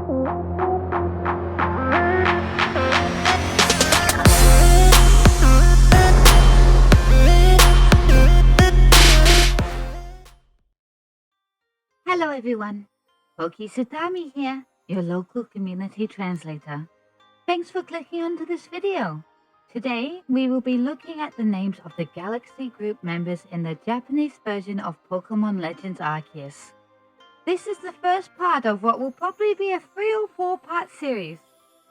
Hello everyone, Pokesuutamie here, your local community translator. Thanks for clicking onto this video. Today, we will be looking at the names of the Galaxy Group members in the Japanese version of Pokémon Legends Arceus. This is the first part of what will probably be a 3 or 4 part series.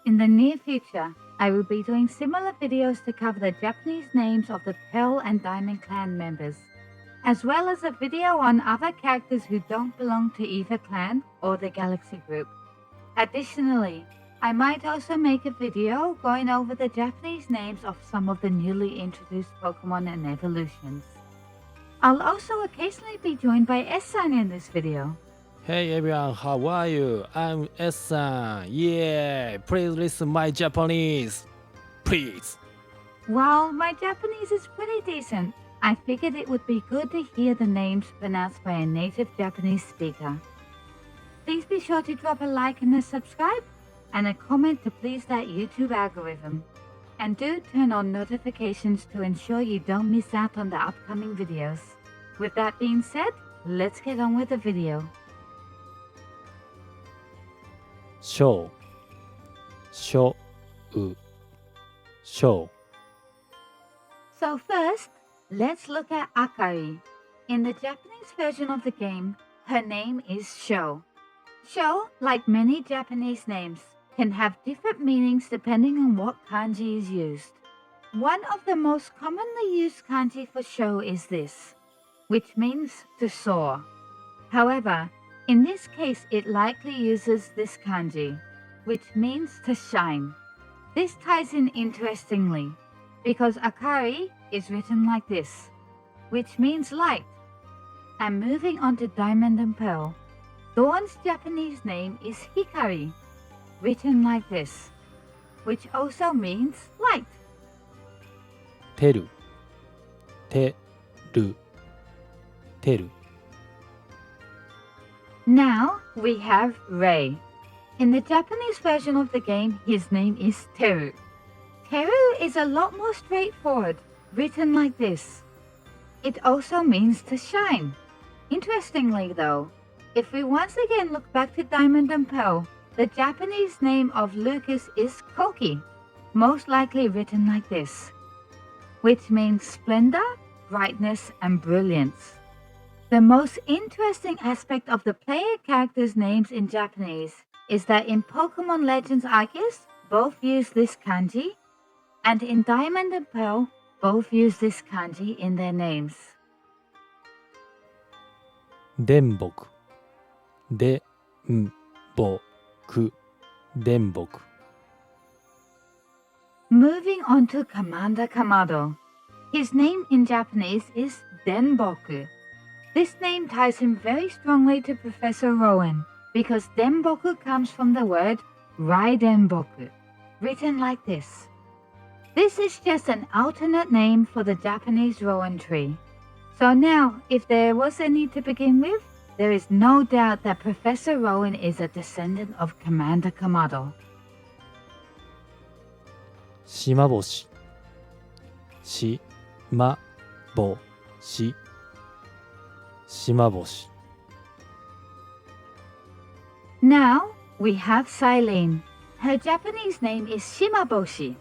In the near future, I will be doing similar videos to cover the Japanese names of the Pearl and Diamond clan members, as well as a video on other characters who don't belong to either clan or the Galaxy Group. Additionally, I might also make a video going over the Japanese names of some of the newly introduced Pokemon and evolutions. I'll also occasionally be joined by S-san in this video. Hey everyone, how are you? I'm S-san. Yeah, please listen my Japanese. Please. While my Japanese is pretty decent, I figured it would be good to hear the names pronounced by a native Japanese speaker. Please be sure to drop a like and a subscribe, and a comment to please that YouTube algorithm. And do turn on notifications to ensure you don't miss out on the upcoming videos. With that being said, let's get on with the video. Show. Show. Show. So first, let's look at Akari. In the Japanese version of the game, her name is Sho. Sho, like many Japanese names, can have different meanings depending on what kanji is used. One of the most commonly used kanji for Sho is this, which means to soar. However, in this case it likely uses this kanji, which means to shine. This ties in interestingly, because Akari is written like this, which means light. And moving on to Diamond and Pearl, Dawn's Japanese name is Hikari, written like this, which also means light. Teru. Teru. Teru. Now we have Rei. In the Japanese version of the game, his name is Teru. Teru is a lot more straightforward, written like this. It also means to shine. Interestingly though, if we once again look back to Diamond and Pearl, the Japanese name of Lucas is Koki, most likely written like this, which means splendor, brightness, and brilliance. The most interesting aspect of the player characters' names in Japanese is that in Pokémon Legends Arceus, both use this kanji, and in Diamond and Pearl, both use this kanji in their names. Denboku. Denboku. Denboku. Moving on to Commander Kamado. His name in Japanese is Denboku. This name ties him very strongly to Professor Rowan, because Denboku comes from the word Raidenboku, written like this. This is just an alternate name for the Japanese Rowan tree. So now, if there was any to begin with, there is no doubt that Professor Rowan is a descendant of Commander Kamado. Shimaboshi. Shimaboshi. Shimaboshi. Now we have Cylene. Her Japanese name is Shimaboshi.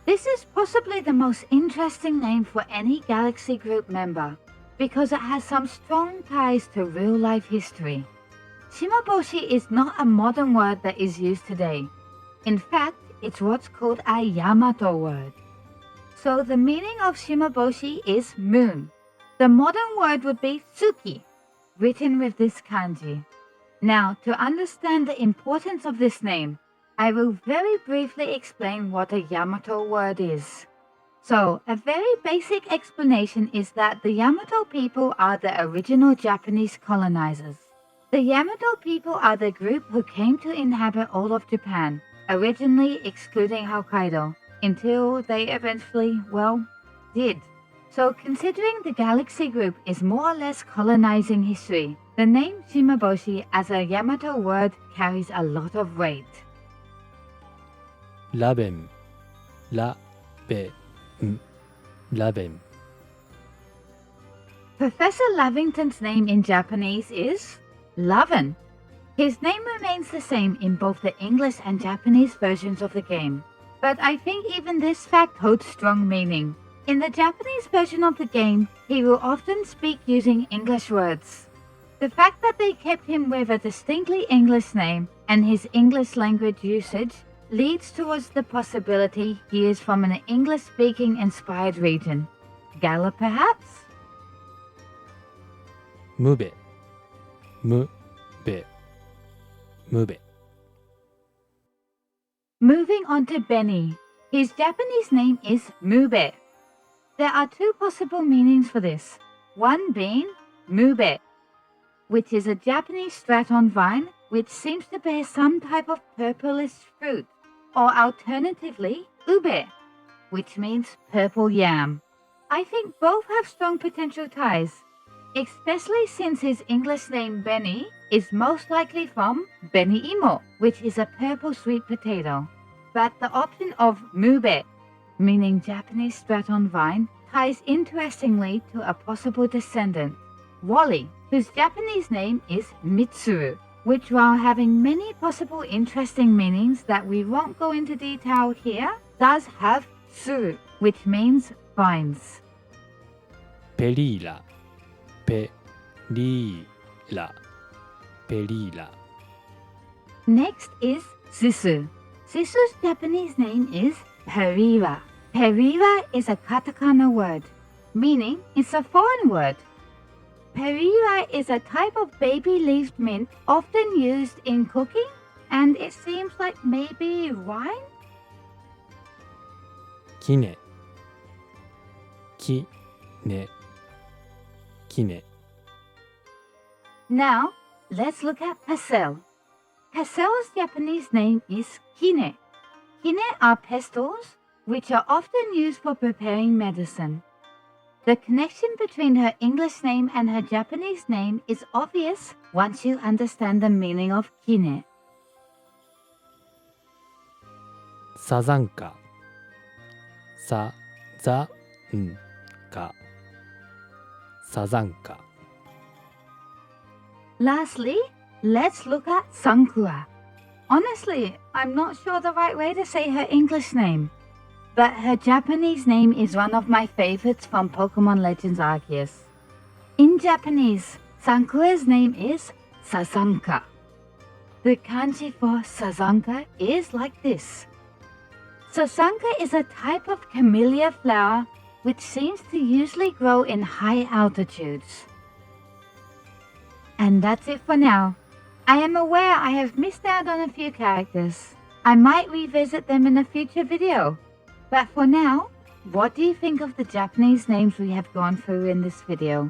This is possibly the most interesting name for any Galaxy Group member, because it has some strong ties to real-life history. Shimaboshi is not a modern word that is used today. In fact, it's what's called a Yamato word. So the meaning of Shimaboshi is moon. The modern word would be Tsuki, written with this kanji. Now, to understand the importance of this name, I will very briefly explain what a Yamato word is. So, a very basic explanation is that the Yamato people are the original Japanese colonizers. The Yamato people are the group who came to inhabit all of Japan, originally excluding Hokkaido, until they eventually, well, did. So considering the galaxy group is more or less colonizing history, the name Shimaboshi as a Yamato word carries a lot of weight. ラベン、ラベン、ラベン。 Professor Lavington's name in Japanese is Laven. His name remains the same in both the English and Japanese versions of the game, but I think even this fact holds strong meaning. In the Japanese version of the game, he will often speak using English words. The fact that they kept him with a distinctly English name and his English language usage leads towards the possibility he is from an English-speaking inspired region. Gala, perhaps? ムベ、ムベ、ムベ。 Moving on to Benny. His Japanese name is Mube. There are two possible meanings for this. One being Mube, which is a Japanese straton vine which seems to bear some type of purplish fruit, or alternatively, Ube, which means purple yam. I think both have strong potential ties, especially since his English name Benny is most likely from Benny Imo, which is a purple sweet potato. But the option of Mube, meaning Japanese straton vine, ties interestingly to a possible descendant, Wally, whose Japanese name is Mitsuru, which, while having many possible interesting meanings that we won't go into detail here, does have Suru, which means vines. ペリーラ、ペリーラ、ペリーラ。 Next is Sisu. Sisu's Japanese name is Perira. Perira is a katakana word, meaning it's a foreign word. Perira is a type of baby-leaved mint often used in cooking, and it seems like maybe wine? キネ、キネ、キネ。 Now, let's look at Pastel. Pastel's Japanese name is Kine. Kine are pestles, which are often used for preparing medicine. The connection between her English name and her Japanese name is obvious once you understand the meaning of Kine. サザンカ、サザンカ、サザンカ。 Lastly, let's look at Sakuya. Honestly, I'm not sure the right way to say her English name, but her Japanese name is one of my favorites from Pokémon Legends Arceus. In Japanese, Sakuya's name is Sazanka. The kanji for Sazanka is like this. Sazanka is a type of camellia flower which seems to usually grow in high altitudes. And that's it for now. I am aware I have missed out on a few characters. I might revisit them in a future video. But for now, what do you think of the Japanese names we have gone through in this video?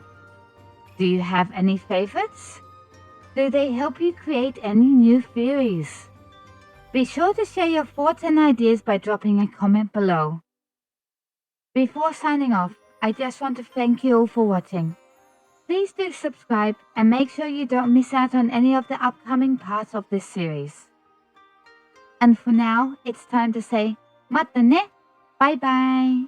Do you have any favorites? Do they help you create any new theories? Be sure to share your thoughts and ideas by dropping a comment below. Before signing off, I just want to thank you all for watching. Please do subscribe and make sure you don't miss out on any of the upcoming parts of this series. And for now, it's time to say, Mata ne! Bye bye!